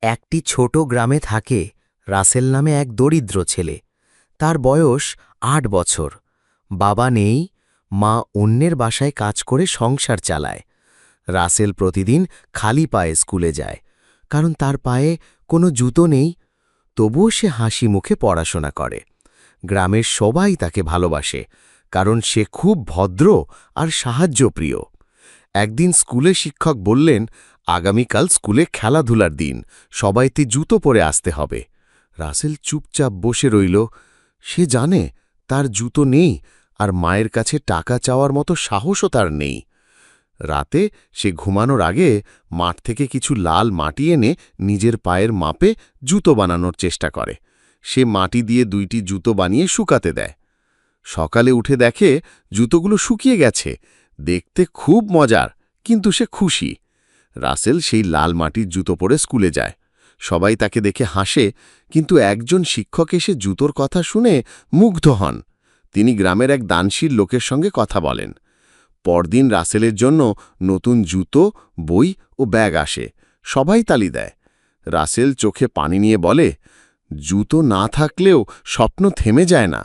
একটি ছোট গ্রামে থাকে রাসেল নামে এক দরিদ্র ছেলে। তার বয়স ৮ বছর। বাবা নেই, মা অন্যের বাসায় কাজ করে সংসার চালায়। রাসেল প্রতিদিন খালি পায়ে স্কুলে যায়, কারণ তার পায়ে কোনো জুতো নেই। তবুও সে হাসি মুখে পড়াশোনা করে। গ্রামের সবাই তাকে ভালোবাসে, কারণ সে খুব ভদ্র আর সাহায্যপ্রিয়। একদিন স্কুলে শিক্ষক বললেন, আগামীকাল স্কুলে খেলাধুলার দিন, সবাইতে জুতো পরে আসতে হবে। রাসেল চুপচাপ বসে রইল। সে জানে তার জুতো নেই, আর মায়ের কাছে টাকা চাওয়ার মতো সাহসও তার নেই। রাতে সে ঘুমানোর আগে মাঠ থেকে কিছু লাল মাটি এনে নিজের পায়ের মাপে জুতো বানানোর চেষ্টা করে। সে মাটি দিয়ে ২টি জুতো বানিয়ে শুকাতে দেয়। সকালে উঠে দেখে জুতোগুলো শুকিয়ে গেছে। দেখতে খুব মজার, কিন্তু সে খুশি। রাসেল সেই লাল মাটির জুতো পরে স্কুলে যায়। সবাই তাকে দেখে হাসে, কিন্তু একজন শিক্ষক এসে জুতোর কথা শুনে মুগ্ধ হন। তিনি গ্রামের এক দানশীল লোকের সঙ্গে কথা বলেন। পরদিন রাসেলের জন্য নতুন জুতো, বই ও ব্যাগ আসে। সবাই তালি দেয়। রাসেল চোখে পানি নিয়ে বলে, জুতো না থাকলেও স্বপ্ন থেমে যায় না।